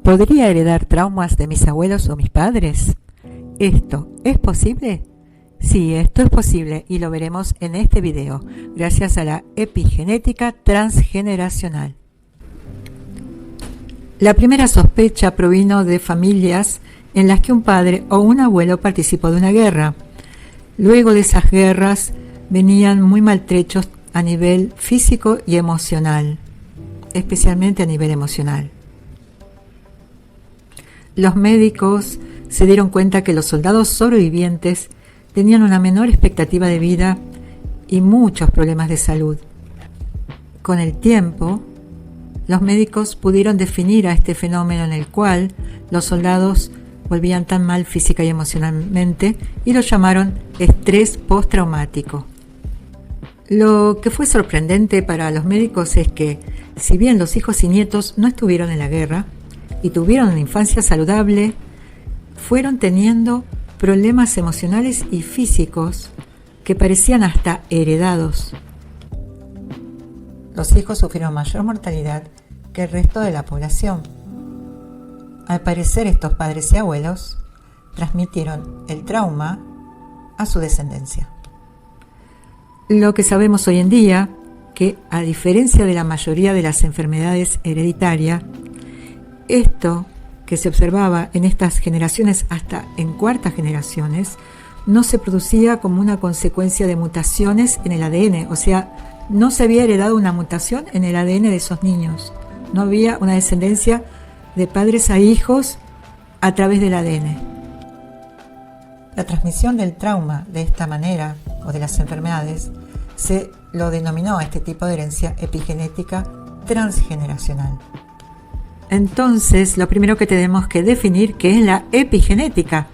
¿Podría heredar traumas de mis abuelos o mis padres? ¿Esto es posible? Sí, esto es posible y lo veremos en este video, gracias a la epigenética transgeneracional. La primera sospecha provino de familias en las que un padre o un abuelo participó de una guerra. Luego de esas guerras venían muy maltrechos a nivel físico y emocional, especialmente a nivel emocional. Los médicos se dieron cuenta que los soldados sobrevivientes tenían una menor expectativa de vida y muchos problemas de salud. Con el tiempo, los médicos pudieron definir a este fenómeno en el cual los soldados volvían tan mal física y emocionalmente y lo llamaron estrés postraumático. Lo que fue sorprendente para los médicos es que, si bien los hijos y nietos no estuvieron en la guerra y tuvieron una infancia saludable, fueron teniendo problemas emocionales y físicos que parecían hasta heredados. Los hijos sufrieron mayor mortalidad que el resto de la población. Al parecer, estos padres y abuelos transmitieron el trauma a su descendencia. Lo que sabemos hoy en día, que a diferencia de la mayoría de las enfermedades hereditarias, esto que se observaba en estas generaciones hasta en cuartas generaciones, no se producía como una consecuencia de mutaciones en el ADN, o sea, no se había heredado una mutación en el ADN de esos niños, no había una descendencia de padres a hijos a través del ADN. La transmisión del trauma de esta manera, o de las enfermedades, se lo denominó a este tipo de herencia epigenética transgeneracional. Entonces, lo primero que tenemos que definir qué es la epigenética.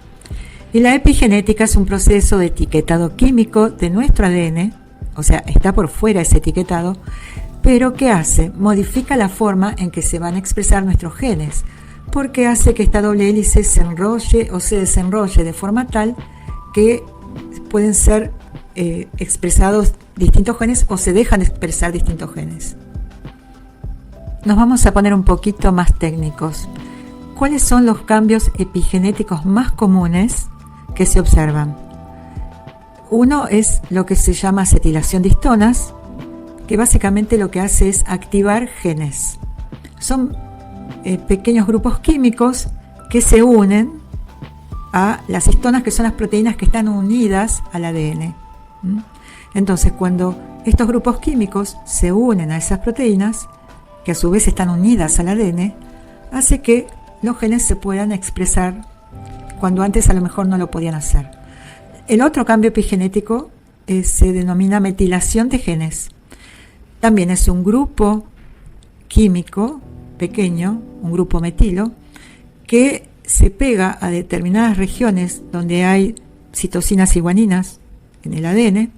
Y la epigenética es un proceso de etiquetado químico de nuestro ADN, o sea, está por fuera ese etiquetado, pero ¿qué hace? Modifica la forma en que se van a expresar nuestros genes, porque hace que esta doble hélice se enrolle o se desenrolle de forma tal que pueden ser expresados distintos genes o se dejan de expresar distintos genes. Nos vamos a poner un poquito más técnicos. ¿Cuáles son los cambios epigenéticos más comunes que se observan? Uno es lo que se llama acetilación de histonas, que básicamente lo que hace es activar genes. Son pequeños grupos químicos que se unen a las histonas, que son las proteínas que están unidas al ADN. Entonces, cuando estos grupos químicos se unen a esas proteínas, que a su vez están unidas al ADN, hace que los genes se puedan expresar cuando antes a lo mejor no lo podían hacer. El otro cambio epigenético se denomina metilación de genes. También es un grupo químico pequeño, un grupo metilo, que se pega a determinadas regiones donde hay citocinas y guaninas en el ADN,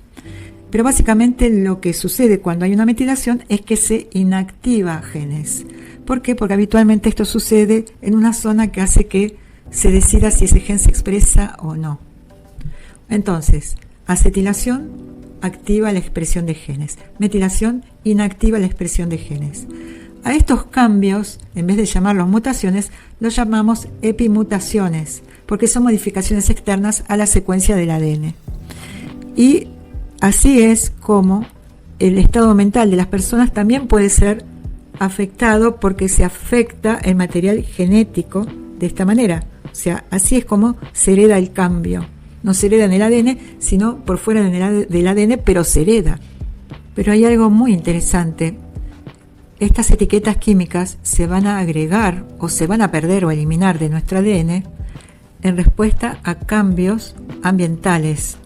pero básicamente lo que sucede cuando hay una metilación es que se inactiva genes. ¿Por qué? Porque habitualmente esto sucede en una zona que hace que se decida si ese gen se expresa o no. Entonces, acetilación activa la expresión de genes, metilación inactiva la expresión de genes. A estos cambios, en vez de llamarlos mutaciones, los llamamos epimutaciones, porque son modificaciones externas a la secuencia del ADN. Y así es como el estado mental de las personas también puede ser afectado porque se afecta el material genético de esta manera. O sea, así es como se hereda el cambio. No se hereda en el ADN, sino por fuera del ADN, pero se hereda. Pero hay algo muy interesante. Estas etiquetas químicas se van a agregar o se van a perder o eliminar de nuestro ADN en respuesta a cambios ambientales.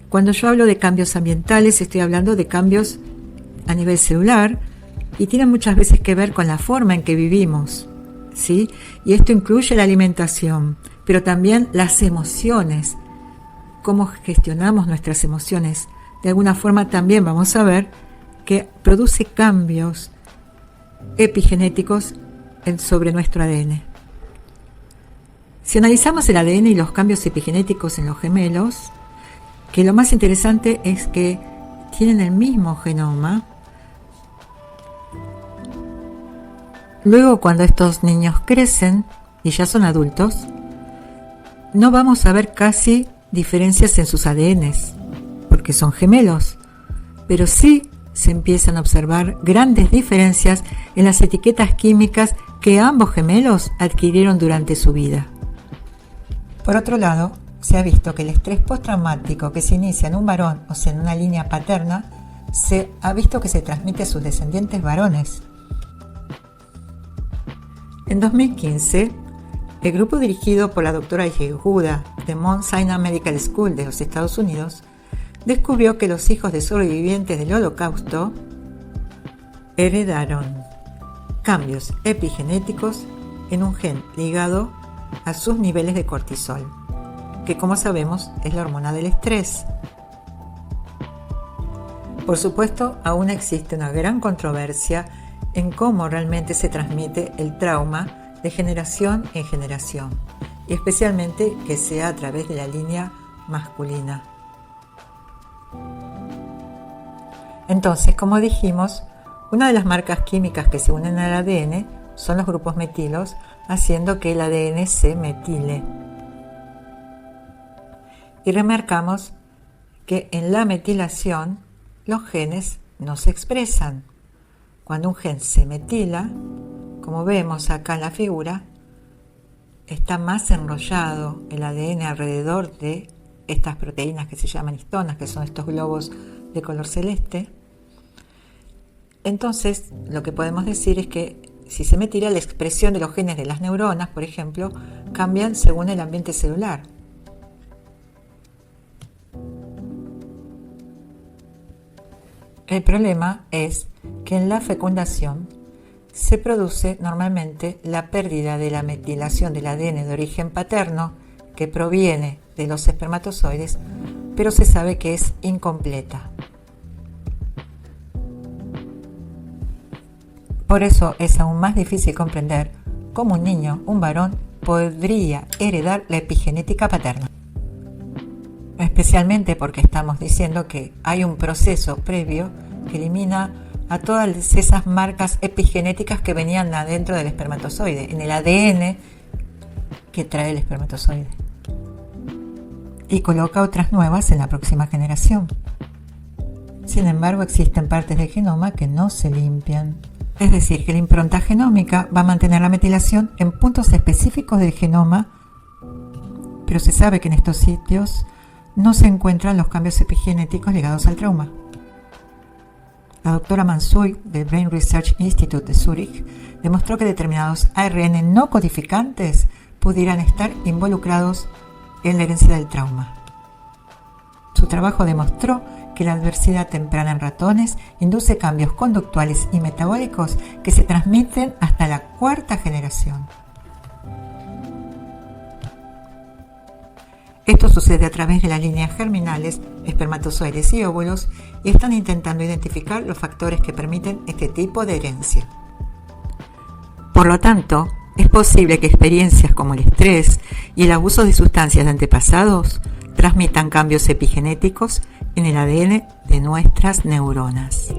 Cuando yo hablo de cambios ambientales, estoy hablando de cambios a nivel celular y tienen muchas veces que ver con la forma en que vivimos, ¿sí? Y esto incluye la alimentación, pero también las emociones, cómo gestionamos nuestras emociones. De alguna forma también vamos a ver que produce cambios epigenéticos sobre nuestro ADN. Si analizamos el ADN y los cambios epigenéticos en los gemelos, que lo más interesante es que tienen el mismo genoma, Luego, cuando estos niños crecen y ya son adultos, no vamos a ver casi diferencias en sus ADNs, porque son gemelos, pero sí se empiezan a observar grandes diferencias en las etiquetas químicas que ambos gemelos adquirieron durante su vida. Por otro lado, se ha visto que el estrés postraumático que se inicia en un varón, o sea, en una línea paterna, se ha visto que se transmite a sus descendientes varones. En 2015, el grupo dirigido por la doctora Yehuda de Mount Sinai Medical School de los Estados Unidos descubrió que los hijos de sobrevivientes del Holocausto heredaron cambios epigenéticos en un gen ligado a sus niveles de cortisol, que como sabemos es la hormona del estrés. Por supuesto, aún existe una gran controversia en cómo realmente se transmite el trauma de generación en generación, y especialmente que sea a través de la línea masculina. Entonces, como dijimos, una de las marcas químicas que se unen al ADN son los grupos metilos, haciendo que el ADN se metile. Y remarcamos que en la metilación los genes no se expresan. Cuando un gen se metila, como vemos acá en la figura, está más enrollado el ADN alrededor de estas proteínas que se llaman histonas, que son estos globos de color celeste. Entonces, lo que podemos decir es que si se metila, la expresión de los genes de las neuronas, por ejemplo, cambian según el ambiente celular. El problema es que en la fecundación se produce normalmente la pérdida de la metilación del ADN de origen paterno que proviene de los espermatozoides, pero se sabe que es incompleta. Por eso es aún más difícil comprender cómo un niño, un varón, podría heredar la epigenética paterna. Especialmente porque estamos diciendo que hay un proceso previo que elimina a todas esas marcas epigenéticas que venían adentro del espermatozoide, en el ADN que trae el espermatozoide, y coloca otras nuevas en la próxima generación. Sin embargo, existen partes del genoma que no se limpian. Es decir, que la impronta genómica va a mantener la metilación en puntos específicos del genoma, pero se sabe que en estos sitios no se encuentran los cambios epigenéticos ligados al trauma. La doctora Mansouri del Brain Research Institute de Zúrich demostró que determinados ARN no codificantes pudieran estar involucrados en la herencia del trauma. Su trabajo demostró que la adversidad temprana en ratones induce cambios conductuales y metabólicos que se transmiten hasta la cuarta generación. Esto sucede a través de las líneas germinales, espermatozoides y óvulos, y están intentando identificar los factores que permiten este tipo de herencia. Por lo tanto, es posible que experiencias como el estrés y el abuso de sustancias de antepasados transmitan cambios epigenéticos en el ADN de nuestras neuronas.